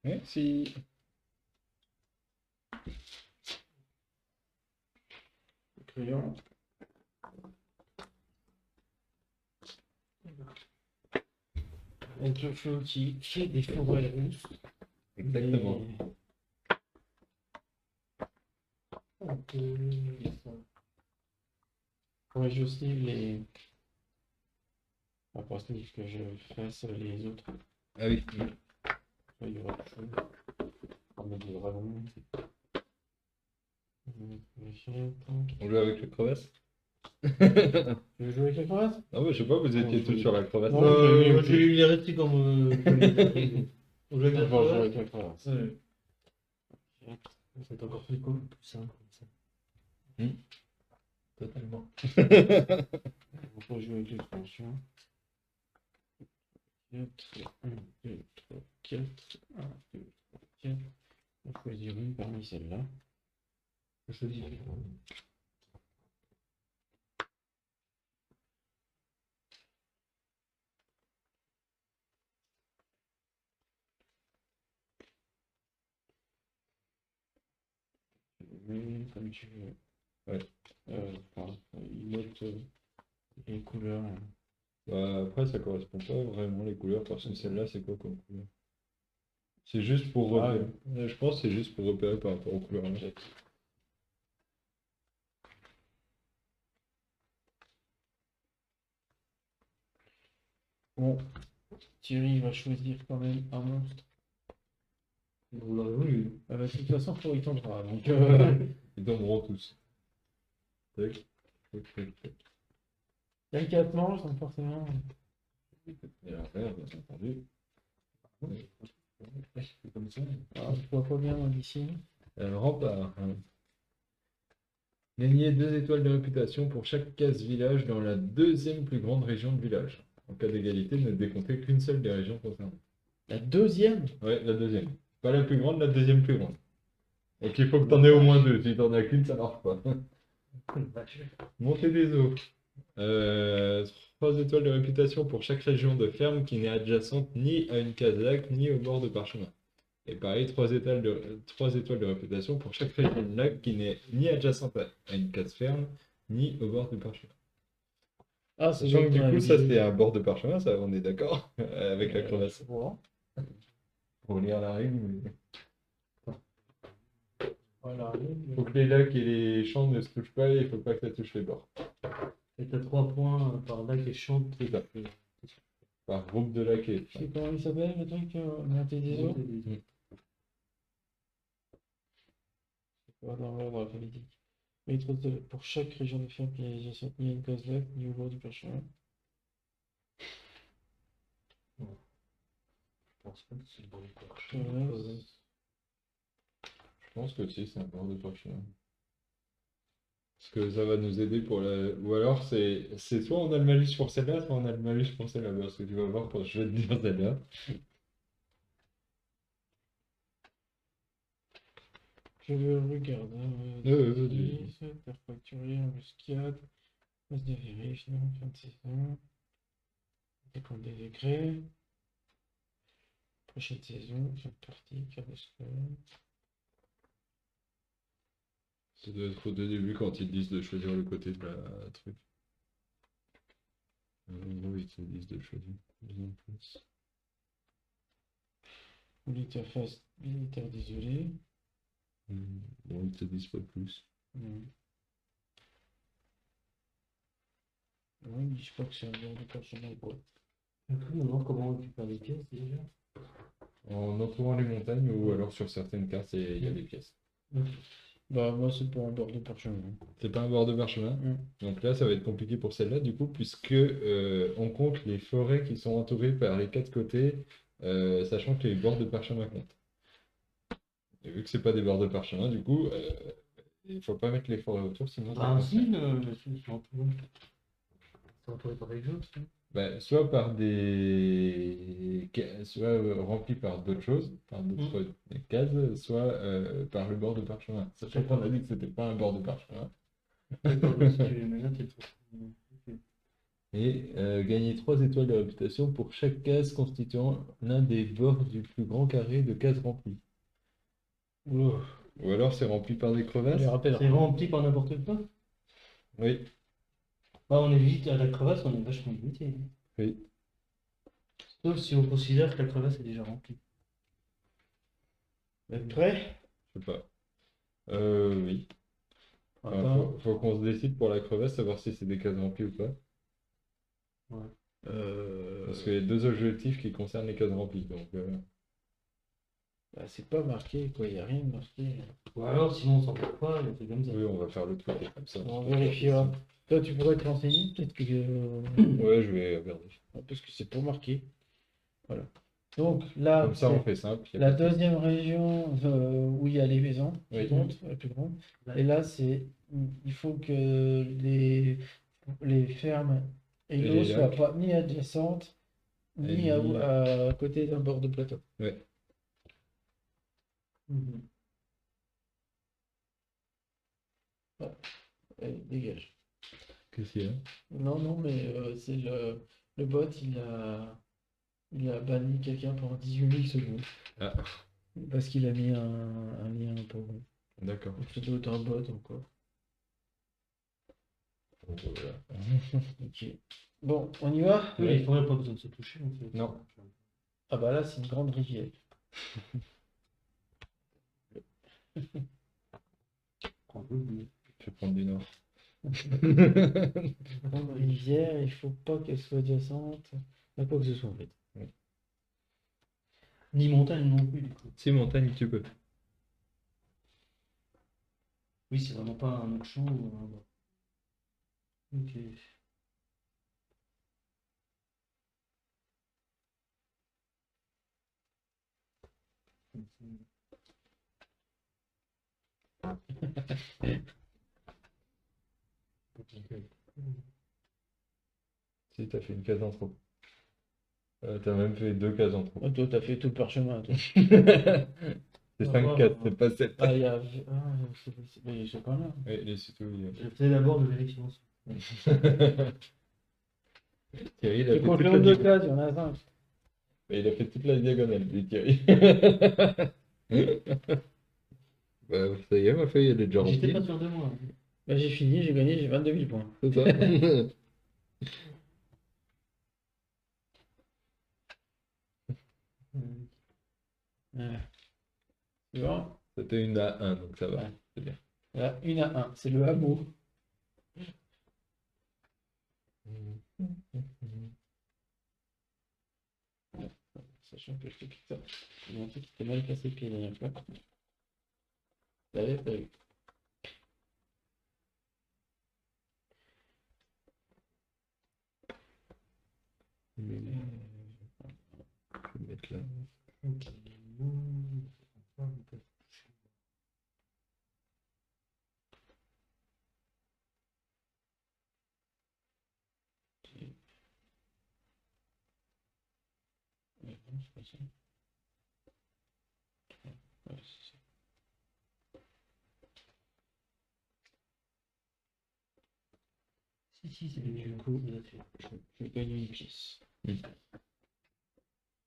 Merci. Crayon. Avec le feu qui fait des forêts russes. Exactement. On peut... Faudrait aussi les... Après ça, il faut que je fasse les autres. Ah oui. Il y aura autre chose. On met des dragons. On joue avec le crevasse. Tu veux jouer avec la crevasse? Non, mais je sais pas, vous étiez tous sur la crevasse. Non, j'ai mis Moi, au j'ai eu les restés comme. On va jouer avec la crevasse. C'est encore plus cool, plus simple comme ça. Totalement. On peut jouer avec l'expansion. 4, 1, 2, 3, 4, 1, 2, 3, 4. On va choisir une parmi celles-là. Je choisis. Mais comme tu veux. Ouais. Enfin, il note les couleurs. Bah, après, ça correspond pas vraiment les couleurs parce que celle-là, c'est quoi comme couleur? C'est juste pour Ah, repérer. Ouais, je pense que c'est juste pour repérer par rapport aux couleurs. Là. Bon, Thierry va choisir quand même un monstre. Vous l'aurez voulu. De toute façon, il tombera. Donc, Ils tomberont tous. Tac, tac, tac, tac. il y a 4 manches, donc forcément. Et après, bien entendu. Comme ça. Alors, je vois pas bien d'ici. Rempart. Gagnez 2 étoiles de réputation pour chaque case village dans la deuxième plus grande région de village. En cas d'égalité, ne décomptez qu'une seule des régions concernées. La deuxième? Ouais, la deuxième. Pas la plus grande, la deuxième plus grande. Donc il faut que t'en aies au moins 2. Si t'en as qu'une, ça marche pas. Montée des eaux. 3 étoiles de réputation pour chaque région de ferme qui n'est adjacente ni à une case lac ni au bord de parchemin. Et pareil, 3 étoiles de réputation pour chaque région de lac qui n'est ni adjacente à une case ferme ni au bord de parchemin. Ah, c'est Sachant que du bien, coup, avec ça des- c'est un bord de parchemin, ça on est d'accord avec la crevasse. Voilà. Pour lire la règle, mais... Voilà. faut que les lacs et les champs ne se touchent pas et il faut pas que ça touche les bords. Et t'as 3 points par lac et champ. C'est ça. Par groupe de lacs et... Je sais comment il s'appelle le truc, montée des eaux? C'est pas dans l'ordre alphabétique. Mais pour chaque région de ferme qui est adjacente ni à une case lac ni au bord du parchemin. Je pense pas que c'est bon. Crevasse. Je pense que si, c'est un bord de parchemin. Parce que ça va nous aider pour la... Ou alors c'est soit on a le malus pour celle-là, soit on a le malus pour celle-là. Parce que tu vas voir quand je vais te dire celle-là. Je regarde. Vas-y. Interfacturier, embuscade, masse de vérification, fin de saison. Décompte des décrets. Prochaine saison, fin de partie, carte de score. Ça doit être au début quand ils te disent de choisir le côté de la truc. Oui, ils te disent de choisir. En plus. L'interface militaire désolé. Bon, ils te disent pas plus. Ouais, ils disent pas que c'est un genre de personnage. Ouais. Du coup, on voit comment on récupère les pièces déjà. En entourant les montagnes ou alors sur certaines cartes, il y a des pièces. Bah, moi, c'est pour un bord de parchemin. C'est pas un bord de parchemin. Donc là, ça va être compliqué pour celle-là, du coup, puisque on compte les forêts qui sont entourées par les 4 côtés, sachant que les bords de parchemin comptent. Et vu que c'est pas des bords de parchemin, du coup, il faut pas mettre les forêts autour, sinon ça Ah, passe. si, c'est entouré. C'est entouré par les autres. Bah, soit par soit rempli par d'autres choses, par d'autres cases, soit par le bord de parchemin. Sachant qu'on a dit que c'était pas un bord de parchemin. D'accord, si tu les mets là, t'es trop. Et gagner 3 étoiles de réputation pour chaque case constituant l'un des bords du plus grand carré de cases remplies. Ouh, Ou alors c'est rempli par des on crevasses? les rappelle. C'est rempli par n'importe quoi. Oui, Bah, on est vite à la crevasse, on est vachement limité. oui. Sauf si on considère que la crevasse est déjà remplie. Vous êtes prêts? Je sais pas. Oui. Enfin, Attends. faut qu'on se décide pour la crevasse, savoir si c'est des cases remplies ou pas. Parce qu'il y a 2 objectifs qui concernent les cases remplies. Donc, Bah, c'est pas marqué, quoi, il n'y a rien de marqué. Ou alors, sinon, on s'en fout pas, on fait comme ça. oui, on va faire le truc comme ça. On vérifiera. Toi, tu pourrais te renseigner, peut-être que. Ouais, je vais regarder. Parce que c'est pas marqué. Voilà. Donc là, Comme ça, on c'est fait simple. y a la pas de- deuxième région où il y a les maisons qui Oui. comptent, la plus grande. Ouais. Et là, il faut que les fermes et Et l'eau les soient lacs. pas ni adjacentes, ni Et à côté d'un bord de plateau. Ouais. Mhm. Allez, dégage. Qu'est-ce qu'il y a? Non, non, mais c'est le bot, il a banni quelqu'un pendant 18 000 secondes. Ah, Parce qu'il a mis un lien pour d'accord. le pseudo d'un bot encore. Donc, voilà. Ok. Bon, on y va? Oui, il faudrait pas besoin de se toucher, en fait. Non. Ah bah là, c'est une grande rivière. Prends le bleu. Je vais prendre du nord. Grande rivière, il faut pas qu'elle soit adjacente à quoi que ce soit en fait. Ni montagne non plus, du coup. Si montagne, tu peux. Oui, c'est vraiment pas un autre champ ou un... Ok. Si, t'as fait une case en trop. T'as même fait 2 cases en trop. Ah, toi, t'as fait tout le parchemin, toi. C'est Ah, 5 ouais, cases, ouais. c'est pas 7. Ah, il y a. Ah, mais c'est pas là. Oui, les citoyens. Je fais d'abord de vérification. Thierry, il a Tu fait comptes toute le la nombre de diagonale. cases, il y en a 5. Il a fait toute la diagonale, lui, Thierry. Bah, ça y est, ma feuille, elle est déjà J'étais remplie. pas sûr de moi. Bah, j'ai fini, j'ai gagné, j'ai 22 000 points. C'est ça. Voilà. Tu vois? C'était une A1, donc ça va. Ouais. Là, 1 à 1, c'est le hameau. Sachant que je te pique ça. Il y a un truc qui était mal cassé puis la dernière fois. T'avais pas vu. Je vais mettre là. Ok. Ouais, non, c'est pas ça. Ouais, c'est ça. Si, c'est Et du coup, il a fait. je gagne une pièce. Mm.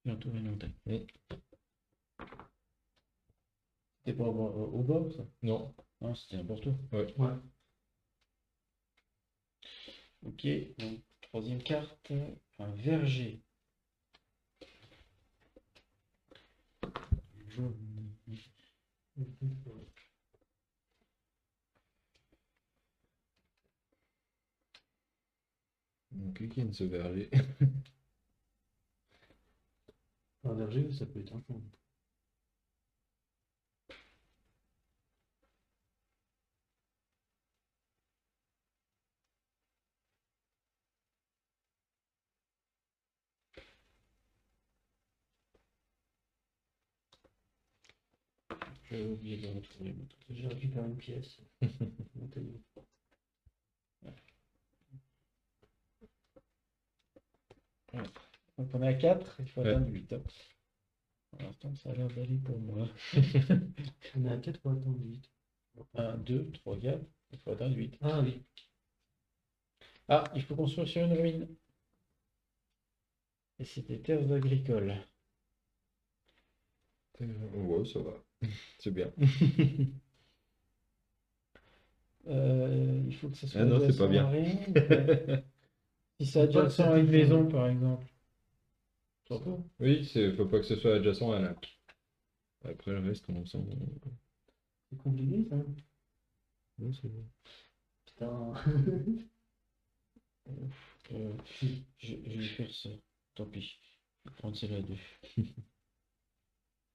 Bientôt la montagne. Oui. C'était pas au bord, ça? Non. Non, c'était n'importe où. Ouais. Ok, donc troisième carte, un verger. Jaune. Donc, cliquez ce verger. Un verger, ça peut être un champ. J'ai oublié de retrouver mon truc. Je récupère une pièce. Montagne. Donc on est à 4, il faut Ouais. atteindre 8. Pour l'instant, ça a l'air d'aller pour moi. On est à 4 pour attendre 8. 1, 2, 3, 4, il faut atteindre 8. Ah oui. Ah, il faut construire sur une ruine. Et c'est des terres agricoles. Ouais, ça va. C'est bien. Il faut que ça soit Ah non, c'est pas adjacent bien. à rien. Ou pas. Si c'est Faut pas que adjacent ça à une touche, maison, par exemple. Ça peut. Oui, faut pas que ce soit adjacent à un lac. Après le reste, on s'en. C'est compliqué ça. Ouais, c'est bon. Putain. Je vais faire ça. Tant pis. Je vais prendre celle-là deux.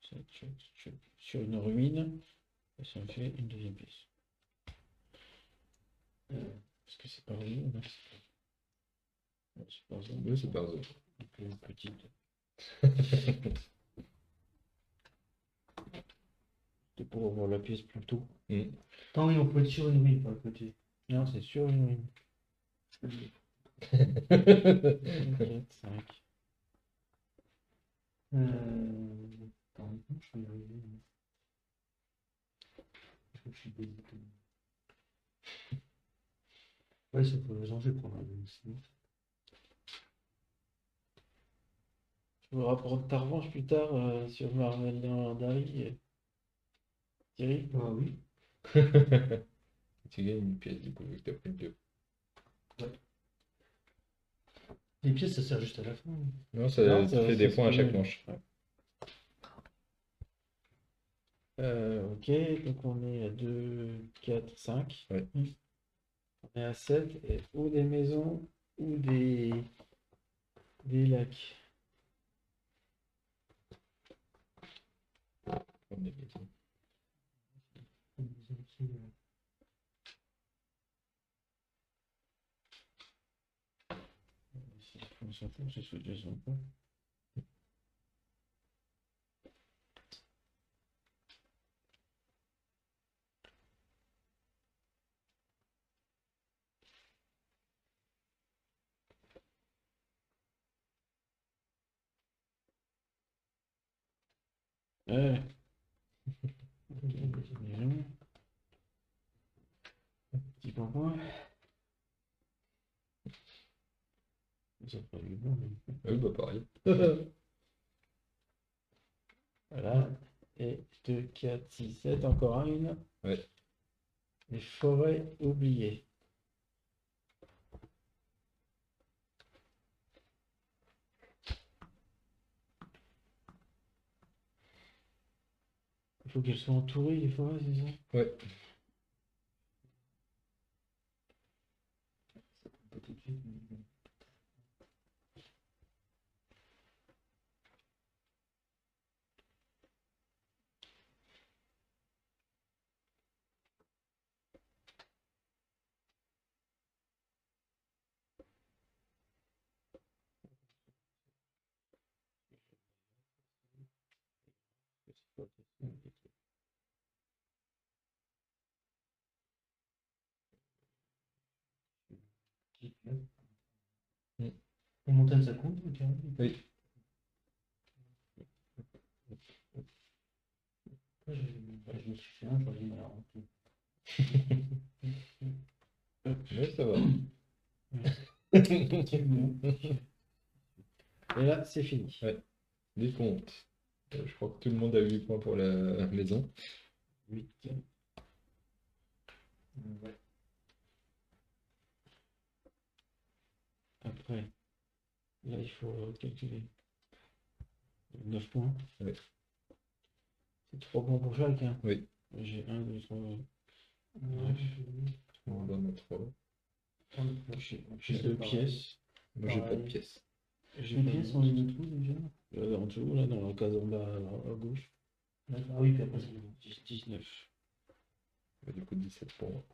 Ça, sur une ruine. Et ça me fait une deuxième pièce. Est-ce que c'est par zone? Non, c'est par zone. Oui, c'est par zone. Donc, une petite. C'est pour avoir la pièce plus tôt. Attends, oui, on peut être sur une ruine, pas à côté. Non, c'est sur une ruine. 4, 5. Attends, je vais y arriver. Je crois que je suis basique. Ouais, c'est pour les enjeux prendre un ruine. Tu me rapportes ta revanche plus tard sur Marvel Dari, Thierry. Ah oui. Tu gagnes une pièce du coup, vu que t'as pris deux. Les pièces, ça sert juste à la fin. Non, ça Non, te fait des se points à peut- chaque manche. ouais. Ok, donc on est à 2, 4, 5. Ouais. On est à 7. Et ou des maisons ou des lacs. On est maison. On s'en fout, c'est sous-jacent, quoi. Ouais. Maison. Petit point. Ça fera du bon. Oui, bah pareil. Voilà. Et 2, 4, 6, 7. Encore une. Ouais. Les forêts oubliées. Il faut qu'elles soient entourées, les forêts, c'est ça? Ouais. Pas tout de suite, mais- Mm. Les montagnes, ça compte ou carré? Oui. Je me suis fait un, j'aurais dit, alors, ok. Mais ça va. Et là, c'est fini. Ouais. Des comptes. Je crois que tout le monde a 8 points pour la maison. 8. Ouais. Après, là, il faut calculer. 9 points. Ouais. C'est 3 points pour chacun. Oui. J'ai 1, 2, 3. On va mettre 3. J'ai 2 pièces. Moi, j'ai pas de Pareil. pièces. J'ai Les pas pièces, de- on les met où déjà? Là, en dessous, là, dans la case en bas à gauche. D'accord. Ah oui, puis après, c'est 19. Bah, du coup, 17 pour moi.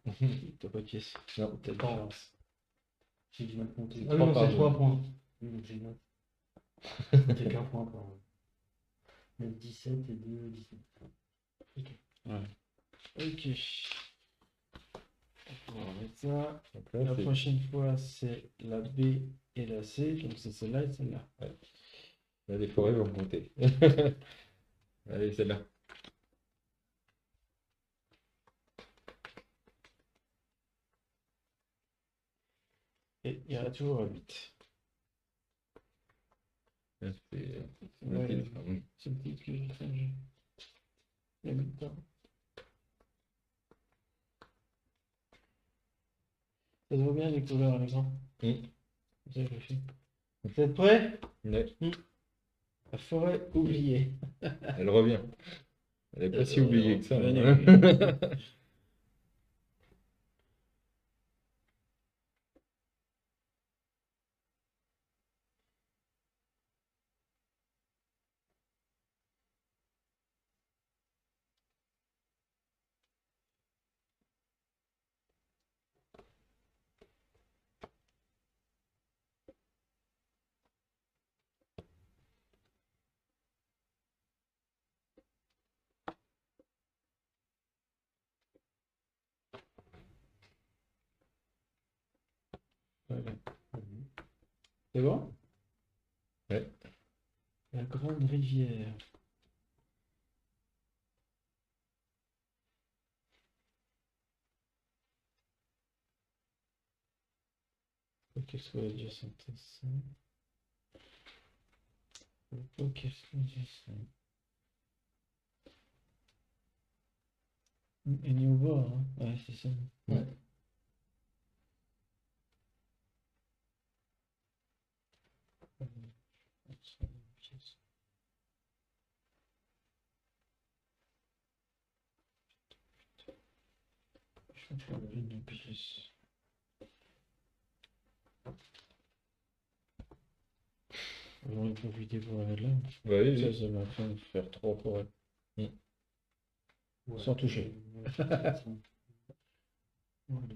T'as pas de pièces. Non. T'as de Pas. différence. J'ai du mal compter. C'est Ah oui, trois non, par c'est zone. 3 points. Oui, donc j'ai 9. C'est qu'un point par. 9, 17 et 2, 19. Ouais. Ok. On va mettre ça. Donc là, La c'est- prochaine fois, c'est la B et la C. Donc c'est celle-là et celle-là. là, les forêts vont compter. Allez, celle-là. Et il ira toujours à 8. Là, c'est Ouais, facile, ça, oui. c'est le petit que j'ai changé. Il y a 8 ans. Ça se voit bien les couleurs, les grands. Mm. Vous avez fait. Vous êtes prêts? Ouais, La forêt oubliée. elle revient. Elle est pas si oubliée que ça. Venez. Hein. Voilà. C'est bon? Ouais. La grande rivière. Faut qu'elle soit adjacente à ça. Faut qu'elle soit adjacente. Elle est au bord, hein? Ouais, c'est ça. Ouais. Je vais faire une pièce. On va profiter pour la mettre là. Bah oui, Ça, oui. ça m'a fait faire 3 forêts. Ouais. Sans toucher. Ouais, c'est ça. Voilà.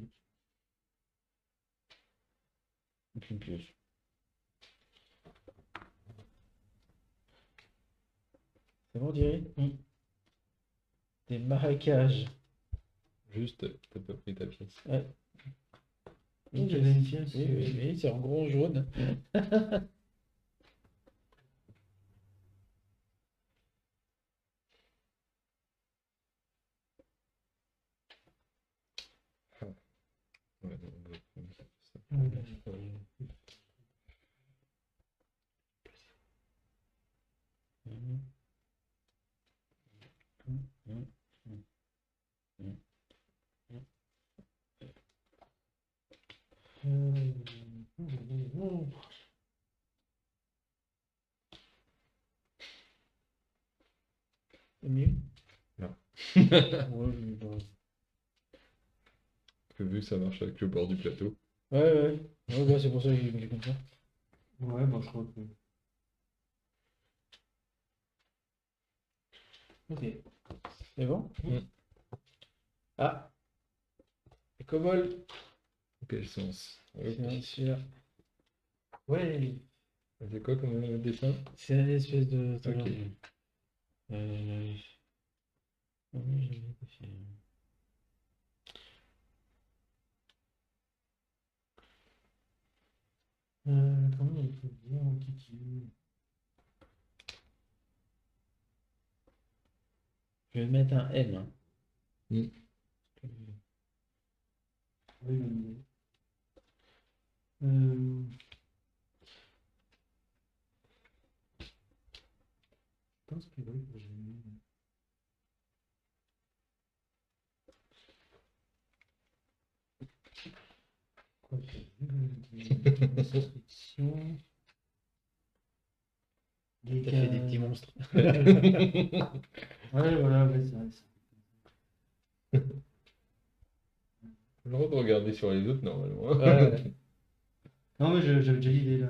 Et puis une pièce. C'est bon, Thierry? Des marécages. Juste, t'as pas pris ta pièce. Ouais. Oui, j'avais une pièce. Oui, oui, oui, c'est en gros jaune. Ouais, on va prendre ça. Mhm. Mhm. Mhm. Mhm. C'est mieux? Non. Ouais, mais bon. Vu que ça marche avec le bord du plateau. Ouais, ouais. Ouais, bah, c'est pour ça que j'ai mis comme ça. Ouais, moi je crois que. Ok. C'est bon? Mm. Ah! Les kobolds. Quel sens? Hop. C'est celui-là. Ouais. C'est quoi comme dessin? C'est une espèce de. Ok. Comment j'avais fait? Comment on peut dire en kiki? Je vais mettre un M. Hein. Mm. Oui, bonne idée. Euh, je pense que oui, j'ai mis. Quoique, des restrictions. Des T'as fait des petits monstres. Ouais, voilà, ouais, c'est vrai. Le droit de regarder sur les autres normalement. Ouais. Non, mais j'avais déjà l'idée là.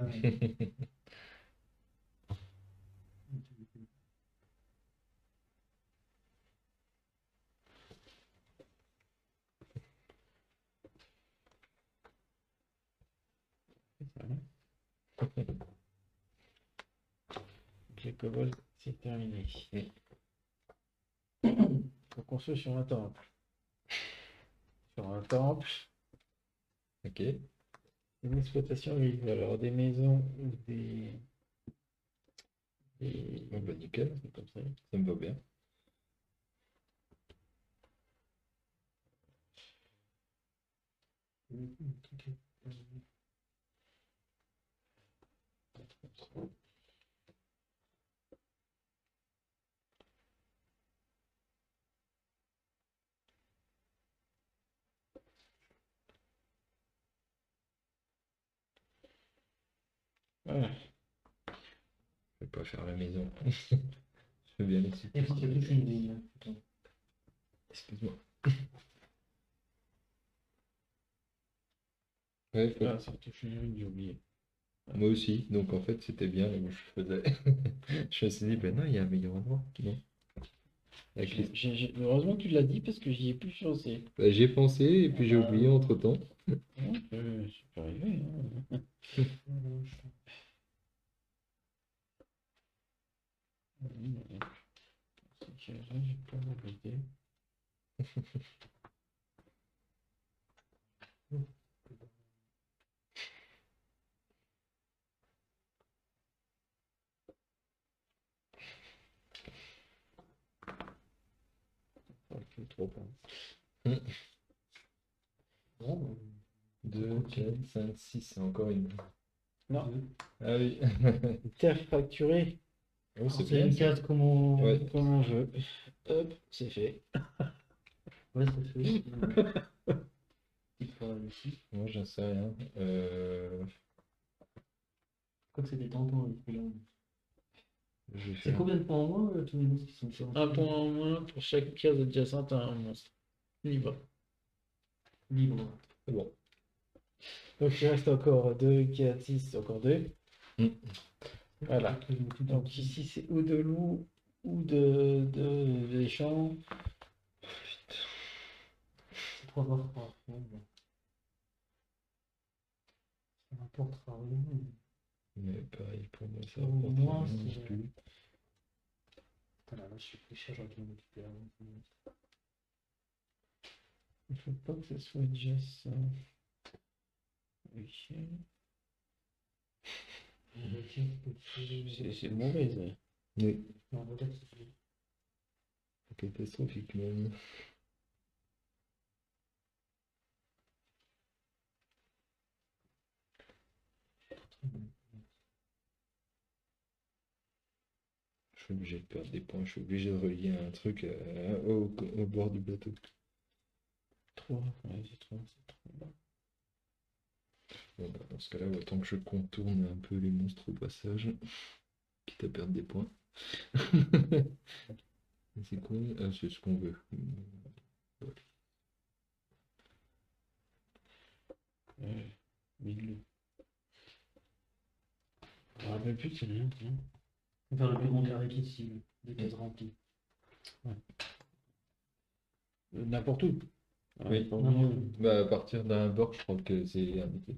Donc les kobolds, c'est terminé. Mm. Faut construire sur un temple. Sur un temple, Ok. une exploitation agricole. Alors des maisons ou Bon, bah nickel. c'est comme ça. Ça me va bien. Ok. Voilà. Je vais pas faire la maison. Je veux bien laisser. Et quand tu touches une ligne. Excuse-moi. Ouais, faut- Ah, ça touche une, j'ai oublié. Moi aussi, donc en fait c'était bien là où je faisais. Je me suis dit, ben non, il y a un meilleur endroit. Non. Avec les- Heureusement que tu l'as dit parce que j'y ai plus pensé. Bah, j'y ai pensé et puis j'ai oublié entre-temps. Non, je peux arriver. Hein. C'est que là, j'ai pas oublié. Pas plus trop pas. Bon, 2, 4, 5, 6, c'est encore une. Non, Ah oui. terre fracturée, Oh, c'est c'est bien. une Ça. case comme on... Ouais. comme on veut. Hop, c'est fait. Ouais, ça fait. Il faut aller ici. Moi, j'en sais rien. Quoi que c'était tantôt. Je vais C'est faire. combien de points en moins tous les monstres qui sont sur Un point en moins pour chaque case adjacente à un monstre. Libre. libre? C'est bon. Donc il reste encore 2, 4, 6, encore 2. Mm. Voilà. Donc ici c'est ou de loup ou de champs. C'est 3 par 3. Ça n'importera rien. Mais pareil, pour moi, ça Au rapporte moins, rien non c'est- plus. Putain, là, je suis plus cher, j'aurais dû me récupérer. Il faut pas que ce soit déjà ça. Oui. C'est mauvais ça. Oui, Non, peut-être que c'est- c'est catastrophique même. Je suis obligé de perdre des points, je suis obligé de relier un truc au bord du bateau. 3, ouais, c'est 3, c'est 3. Bon, bah, dans ce cas-là, autant que je contourne un peu les monstres au passage, quitte à perdre des points. C'est quoi? Ah, c'est ce qu'on veut. Milieu. Je me rappelle plus de c'est rien. Tiens. On va faire le plus grand carré qui est ici, des cases remplies. N'importe où. Oui. Pas Non, obligé. Bah, à partir d'un bord, je crois que c'est indiqué.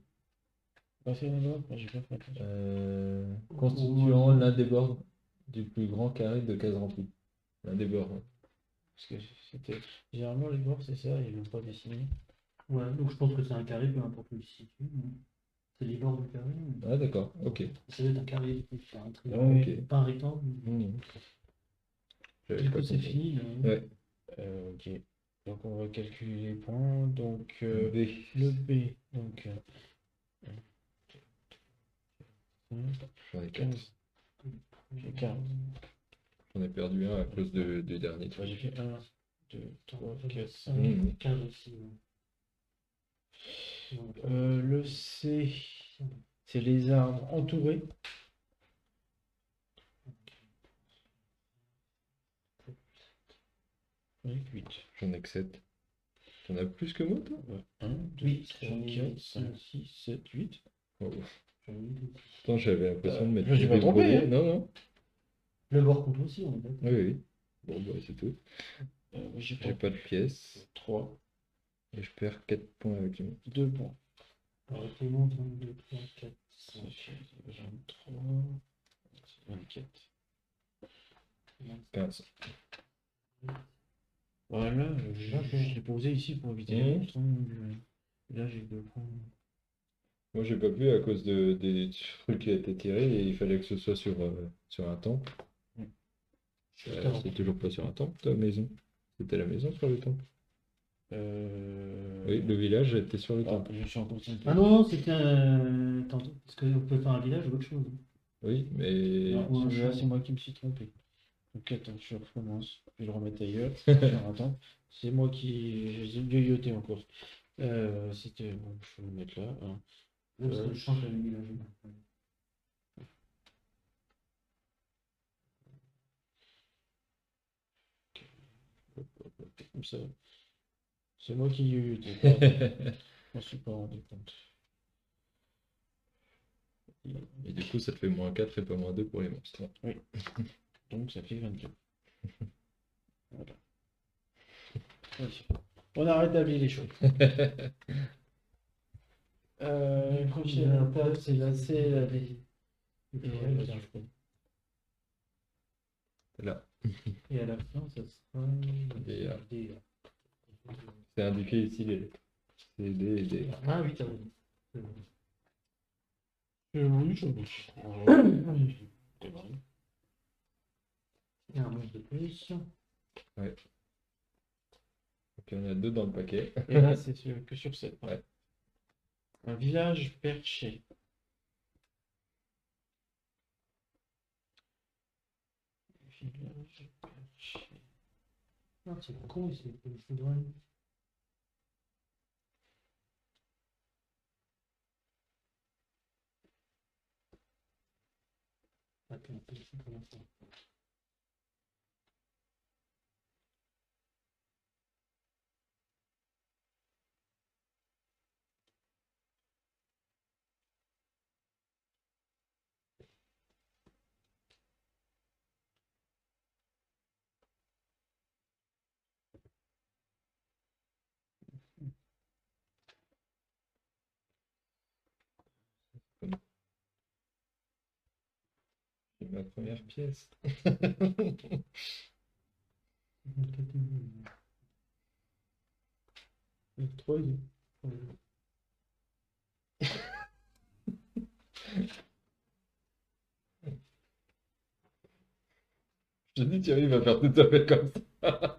Passer là-bas, j'ai pas fait attention. Constituant l'un des bords du plus grand carré de cases remplies. L'un des bords. Hein. Parce que c'était. Généralement, les bords, c'est ça, ils l'ont pas dessiné. Ouais, donc je pense que c'est un carré, peu importe où il se situe. C'est les bords du carré. Ah, d'accord, ok. Ça doit être un carré, c'est un triangle. Ah, ok. Pas un rectangle. Mmh. J'avais Du pas coup, c'est compris. fini. Là. Ouais. Ok. Donc, on va calculer les points. Donc, B. le B. Donc, J'en ai 4. 15. J'ai 15. J'en ai perdu un à cause du dernier Enfin, truc. j'ai fait 1, 2, 3, 4, 5. Mmh. 15 aussi. Le C, c'est les arbres entourés. Avec 8. J'en ai que 7. T'en as plus que moi, toi? 1, 2, Oui, 3, j'en ai 4, six. 5, 6, 7, 8. Oh. Le J'avais l'impression de mettre je me suis tous pas les trompé, gros. hein. Non, non. bord compte aussi, on est d'accord. Oui, oui. Bon, bah, c'est tout. J'ai J'ai pas de pièces. 3, Et je perds 4 points avec lui. 2 points. Alors, Clément, 2, 3, 4, Ça 5, fait 23, 24. 15. Voilà, je l'ai posé ici pour éviter les Mmh. monstres. Hein. Là, j'ai 2 points. Moi, j'ai pas pu à cause des trucs qui a été tirés et il fallait que ce soit sur un temple. C'est toujours pas sur un temple, ta maison. C'était la maison sur le temple. Oui, le village était sur le Ah, temple. je suis en continu. Ah non, c'était un. Attends, parce qu'on peut faire un village ou autre chose. Oui, mais. Non, un celui-là, champ. c'est moi qui me suis trompé. Donc attends, je recommence. Je vais le remettre ailleurs. Alors, attends, c'est moi qui. J'ai yoyoté encore. C'était. Bon, je vais le mettre là. Hein. Là, parce que le champ, j'avais mis la jaune. Comme ça. C'est moi qui yoyoté. Pardon. Je m'en suis pas rendu compte. Et du coup, ça te fait -4 et pas -2 pour les monstres. Donc ça fait 22. Voilà. Vas-y. On a rétabli les choses. Prochaine étape, c'est la C et la D. Et, vas-y, je prends. Là, Et à la fin, ça sera. DA. D. c'est indiqué ici les lettres. C, D et D. Ah oui, t'as raison. C'est bon. Oui, je C'est vrai. Il y a un monstre de plus. Ok, on a 2 dans le paquet. Et là, c'est que sur 7. Ouais. Un village perché. Village perché. Ah, c'est con, il s'est fait le foudroyer. Attends, un peu ici pour l'instant. C'est ma première pièce. Le troisième. J'ai dit Thierry va faire tout à fait comme ça.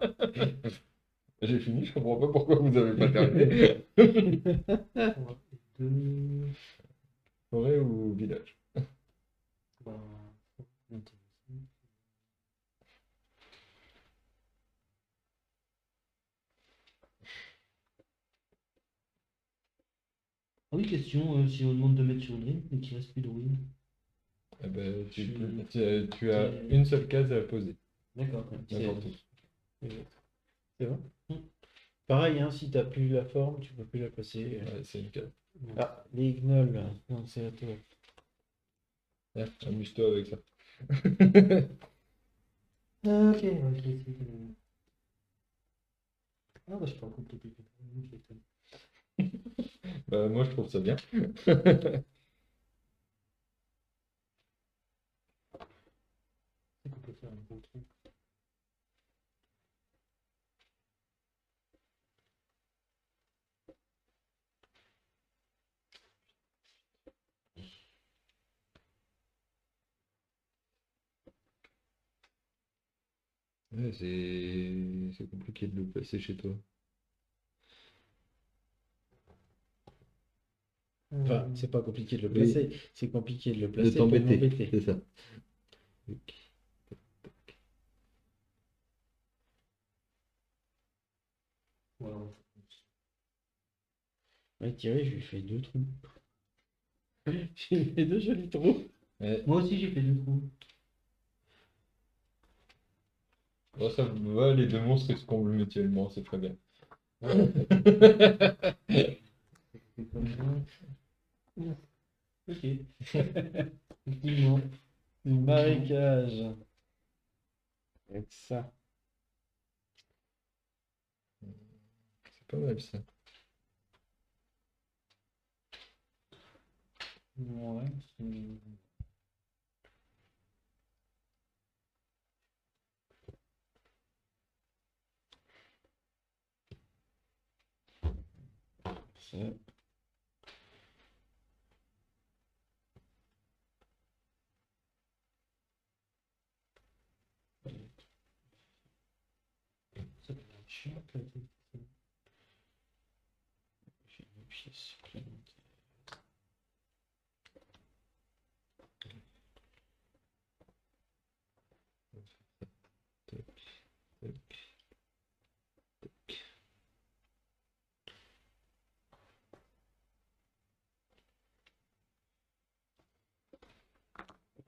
J'ai fini, je comprends pas pourquoi vous avez pas terminé. Deux. Forêt ou village? Bah, intéressant. Ah oui, question, si on demande de mettre sur une rime et qu'il reste plus de ruines. Eh ben, Je- tu as une seule case à poser. D'accord. N'importe où. C'est bon. Pareil, hein, si t'as plus la forme, tu peux plus la passer. Ouais, c'est une case. Ah, les gnolls. Non, c'est à toi. Ah, amuse-toi avec ça. Ok, ouais, je vais essayer de... Ah bah je peux en compliqué. Bah, moi, je trouve ça bien. C'est qu'on peut faire un bon truc. Ouais, c'est compliqué de le placer chez toi. Enfin, c'est pas compliqué de le Oui. placer, c'est compliqué de le De placer pour t'embêter, m'embêter. c'est ça. Voilà. Ouais, Thierry, je lui fais 2 trous. J'ai fait 2 jolis trous. Ouais. Moi aussi j'ai fait 2 trous. Bon, ça va, les deux monstres ils se comblent mutuellement, c'est très bien. C'est comme ça. Ok. Effectivement. Du marécage. Avec ça. C'est pas mal ça. Ouais, c'est... Ça. Ça peut être chiant, peut-être. J'ai une pièce supplémentaire.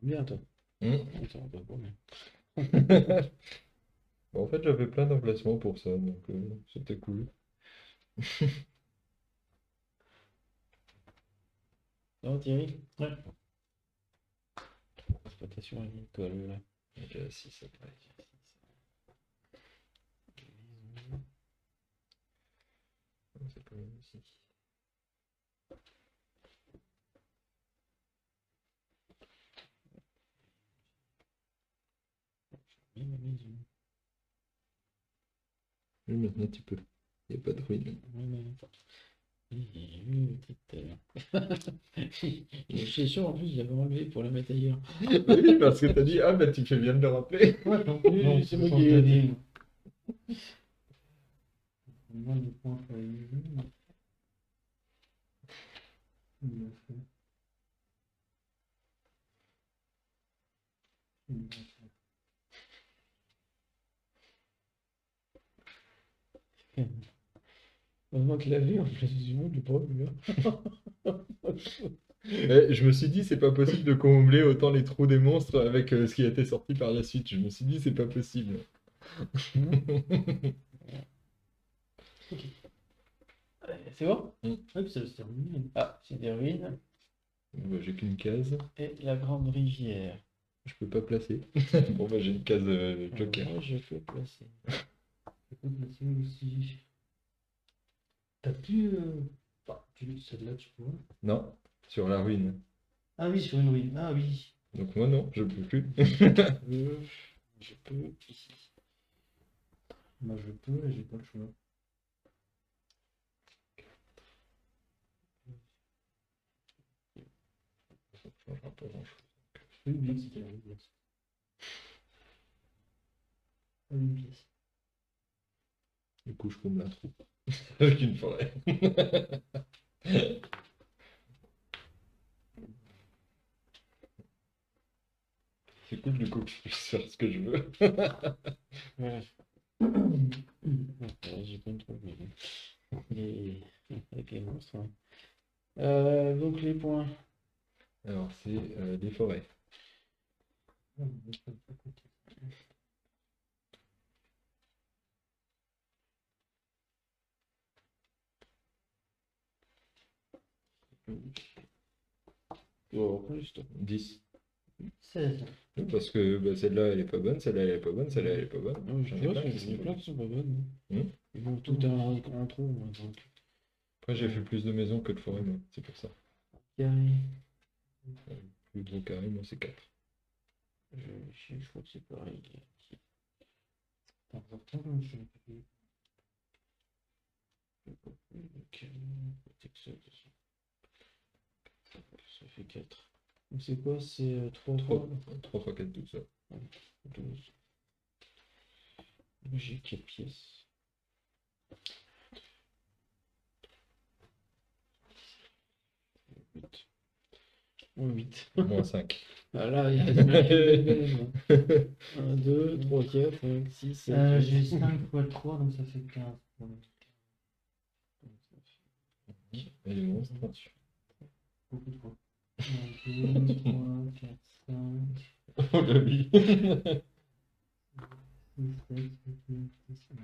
Bien, toi. Hmm. Attends, pas pour bien. Bon, en fait, j'avais plein d'emplacements pour ça, donc c'était cool. Non, Thierry? Ouais. Exploitation agricole. Ok, si, ça va. C'est pas mal aussi. Oui, ma maison. Oui, maintenant tu peux. Il n'y a pas de ruine. Oui, mais... Oui, tout à l'heure. Je suis sûr, en plus, je l'avais enlevé pour le mettre ailleurs. Oui, parce que t'as dit, ah bah tu fais bien de le rappeler. Ouais, non, Oui, non, c'est moi sans qui ai gagner. dit. Moins de points pour les jeux. Il a fait. Il a fait. Heureusement que la vie en place du monde, le problème. Je me suis dit, c'est pas possible de combler autant les trous des monstres avec ce qui a été sorti par la suite. Je me suis dit, c'est pas possible. C'est bon? Ouais, puis ça va se terminer. Ah, c'est des ruines. Bah, j'ai qu'une case. Et la grande rivière. Je peux pas placer. Bon, bah j'ai une case joker. Moi, je peux placer. Je peux placer aussi. T'as pu. Celle-là, tu vois. Non, sur la ruine. Ah oui, sur une ruine. Ah oui. Donc moi non, je peux plus. Je peux ici. Moi, je peux et j'ai pas le choix. Ça changera pas grand-chose. Une pièce, c'était une pièce. Une pièce. Du coup, je comble un trou. Avec une forêt. C'est cool du coup que je puisse faire ce que je veux. Voilà. J'ai pas une trop mais avec les monstres. Ouais. Donc les points. Alors c'est des forêts. Oh, juste. 10. 16. Oui, parce que bah, celle-là elle est pas bonne, celle-là elle est pas bonne, celle-là elle est pas bonne. Non, J'en je ai vois, plein qui j'en ai sont plein bonnes. qui sont pas bonnes. Hmm. Ils vont tout en trou, moi, donc. Après j'ai fait plus de maisons que de forêts, moi, c'est pour ça. Carré. Plus gros carré, moi c'est 4. Je crois que c'est pareil. Attends, attends, je vais pas Ok, ça fait 4. Donc c'est quoi? C'est 3 fois 3 fois 4, 12. 12. J'ai 4 pièces. 8. 8. Moins 5. Ah là, il y a une belle. 1, 2, 3, 4, 5, 6, 7. j'ai 5 fois 3, donc ça fait 15. Et les monstres. Beaucoup de fois. 1, 2, 3, 4, 5, Oh la vie. 6, 7, 8, 9, 10, 11.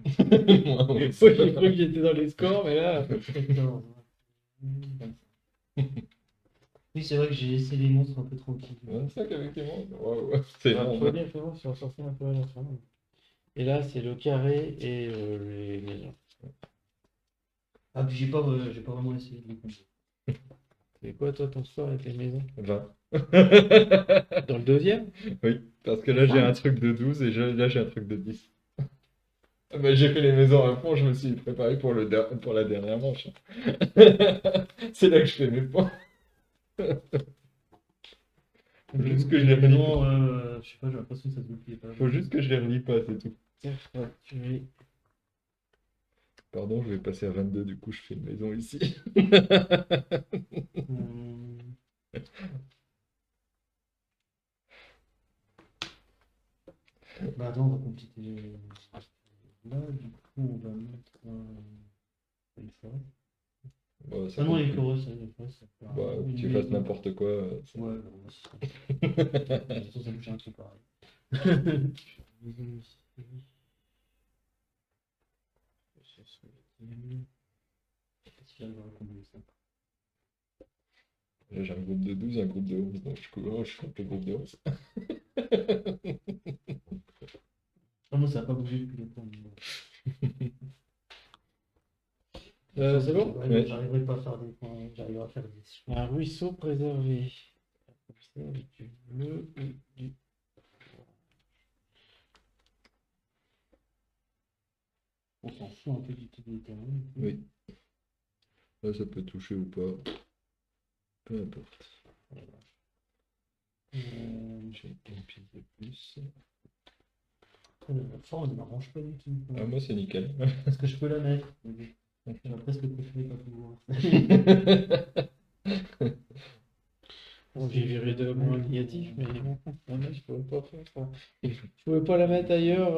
Moi, Moi, j'ai cru que j'étais dans les scores, mais là. 14. 25. Oui, c'est vrai que j'ai laissé les monstres un peu tranquilles. 25 avec les monstres. Waouh, c'est Ah, énorme. faut dire que moi, c'est ressorti un peu à la fin. Et là, c'est le carré et les maisons. Ah, puis j'ai pas vraiment essayé de les compter. C'est quoi, toi, ton score avec les maisons? 20. Dans le deuxième? Oui, parce que là j'ai un truc de 12 et là j'ai un truc de 10. Ah bah, j'ai fait les maisons à fond, je me suis préparé pour la dernière manche. C'est là que je fais mes points. Faut juste que je les relis pas. Je sais pas, j'ai l'impression que ça se goupille pas. Faut juste que je les relis pas, c'est tout. Factory. Pardon, je vais passer à 22, du coup je fais une maison ici. Bah attends, on va compléter là, du coup on va mettre une forêt. Bah, ça Ah non, compte les plus. chorus, ça, fait Bah, que tu une fasses maison. n'importe quoi. Ouais, bon, c'est ça. De toute façon, ça me fait un truc pareil. Si j'arrive à combiner ça. Là, j'ai un groupe de 12 et un groupe de 11, donc je compte le groupe de 11. Ah, moi, ça n'a pas bougé depuis le temps. C'est bon? Ouais. J'arriverai pas à faire des points, j'arriverai à faire 10. Un ruisseau préservé. Comme ça, avec du bleu ou du... On s'en fout un peu du tout des terrains. Oui. Là, ça peut toucher ou pas. Peu importe. J'ai une pièce de plus. La forme ne m'arrange pas du tout. Ah, moi, c'est nickel. Est-ce que je peux la mettre? J'aurais presque préféré pas pouvoir. Bon, j'ai viré de moins négatif, mais bon, là, je pouvais pas faire ça. Je pouvais pas la mettre ailleurs,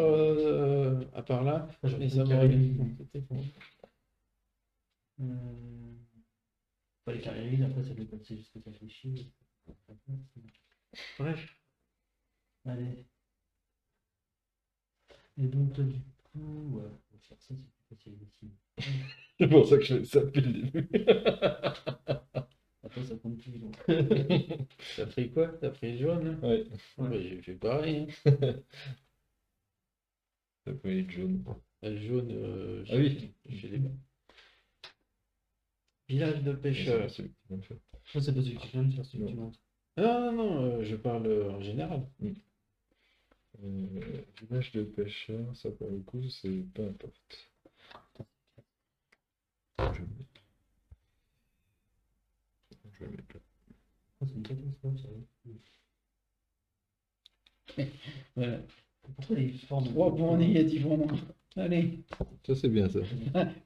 à part là, et ça m'aurait c'était bon. Pas les carrés vides, après ça peut passer jusqu'à ça fait chier. Bref, Allez. Et donc du coup, ouais, on va faire ça, c'est plus facile ici. C'est pour ça que je fais ça depuis le début. Après ça compte plus donc. t'as pris quoi? T'as pris jaune, hein? Ouais, Ah bah, j'ai fait pareil, hein. ça peut être jaune. Le jaune, Ah oui. j'ai les mains. Village de pêcheurs. C'est celui qui m'a fait. Moi c'est pas celui que je viens de faire, celui que tu Non. montres. Non, non, non, je parle en général. Village de pêcheurs, ça pour le coup, c'est peu importe. Je vais le mettre. Je vais le mettre là. Ah, c'est une catastrophe ça. Voilà. Pourquoi les formes. 3 points négatifs en moins. Allez, Ça, c'est bien ça.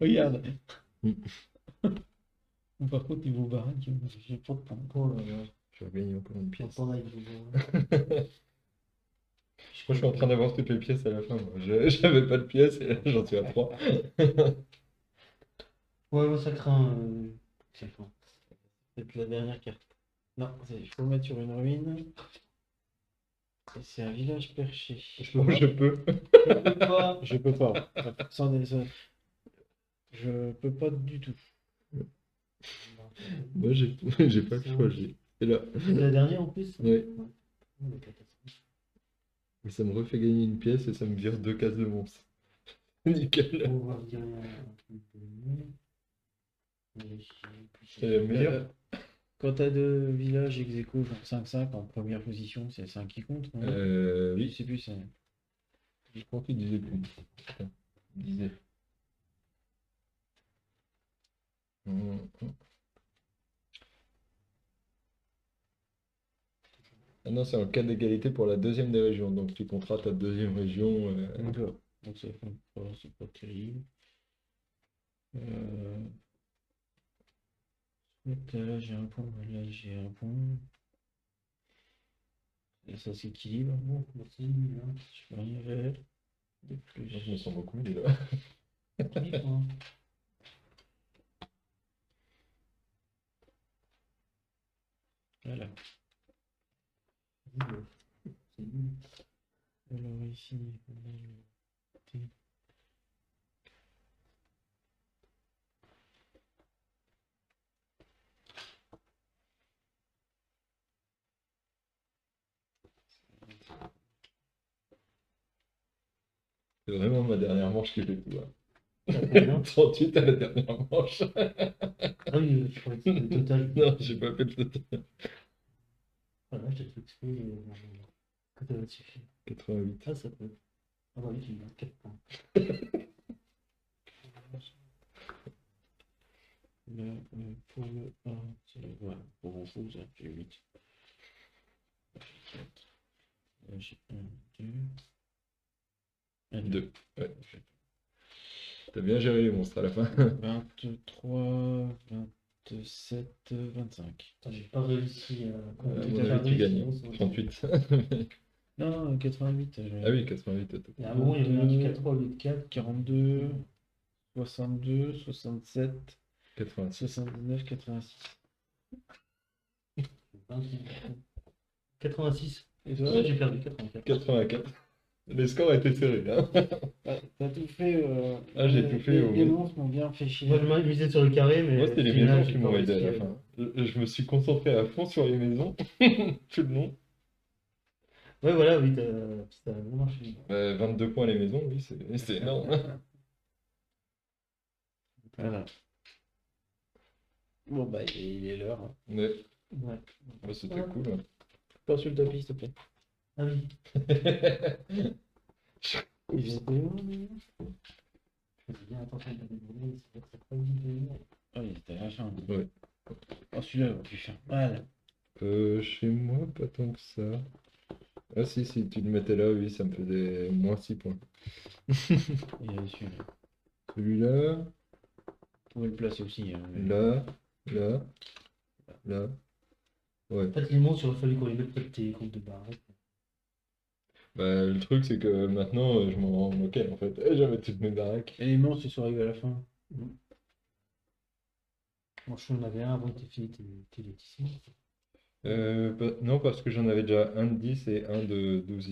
regarde. Mm. Par contre, niveau baraque, j'ai pas de points. Oh là là. Je vais gagner encore une pièce. Pas avec vous. Moi, je suis en train d'avoir toutes les pièces à la fin. Moi. J'avais pas de pièces et là, j'en suis à 3. Ouais, ça craint. C'est fort. C'est la dernière carte. Non, il faut mettre sur une ruine. Et c'est un village perché. Je peux pas. Je peux. Je peux pas. Je peux pas. Je peux pas du tout. Moi, j'ai pas le choix. Et là, C'est la dernière en plus? ouais. Oh, la catastrophe. Et ça me refait gagner une pièce et ça me vire 2 cases de monstres. Nickel. On va virer un truc de mieux. C'est le meilleur. Quand t'as 2 villages ex aequo, genre 5-5 en première position, c'est 5 qui compte, non? Je Oui. sais plus, c'est... Je crois qu'il disait plus. Attends, il disait. Ah non, c'est en cas d'égalité pour la deuxième des régions. Donc tu compteras ta deuxième région. D'accord. Donc c'est pas terrible. Donc là j'ai un point, là j'ai un point. Et ça s'équilibre. Bon, c'est nul, hein. Je peux rien faire de plus. Je me sens beaucoup mieux là. Oui, quoi. Voilà. C'est nul. Alors ici, on a le T. C'est vraiment ma dernière manche qui fait tout. Hein. T'as combien? 38 à la dernière manche. Ah oui, je croyais que c'était le total. Non, j'ai pas fait le total. Voilà, je t'ai fait exprès. Que ça va suffire. 88. Ah, ça peut. Ah bah oui, tu me donnes 4 points. Là, pour le 1, c'est voilà, pour vous, ça fait 8. Là j'ai 1, 2. 2. Ouais. T'as bien géré les monstres à la fin. 23, 27, 25. Putain, j'ai pas réussi à À compter mon les avis, tu carrés, gagnes. sinon, ça aurait 38. Non, 88. Ah oui, 88. Attends. Il y a un moment, il y avait un truc à 3 au lieu de 4. 42, 62, 67, 86. 79, 86. 86. Et toi? Ouais, j'ai perdu 84. 84. Les scores étaient serrés, hein. T'as tout fait. Ah, j'ai tout fait Les, au les mieux. monstres m'ont bien fait chier. Moi, je misais sur le carré, mais Moi, c'était les final, maisons j'ai qui pas m'ont aidé à la réussi. fin. Je me suis concentré à fond sur les maisons, tout le long. Ouais, voilà, oui, ça a bien marché. 22 points les maisons, oui, c'est énorme. Voilà. Bon, bah, il est l'heure. Hein. Mais Ouais. ouais, c'était cool. Hein. Pas sur le tapis, s'il te plaît. Ah oui. Ils étaient où, lui? Je faisais bien attention à pas déborder, c'est vrai que ça pas vite venir. Oh, il était à la fin. Ouais. Oh, celui-là, va plus faire mal. Chez moi, pas tant que ça. Ah si tu le mettais là, oui, ça me faisait moins 6 points. Il est celui-là. Celui-là, Vous pouvez le placer aussi. Hein, mais- là, là, là. Ouais. En fait, les monstres, il aurait fallu qu'on les mette près de tes comptes de barrette. Bah, le truc, c'est que maintenant, je m'en moquais en fait. J'avais toutes mes baraques. Et les monstres, ils sont arrivés à la fin. Moi, je en avais un avant que tu fini tes lotissements. Non, parce que j'en avais déjà un de 10 et un de 12.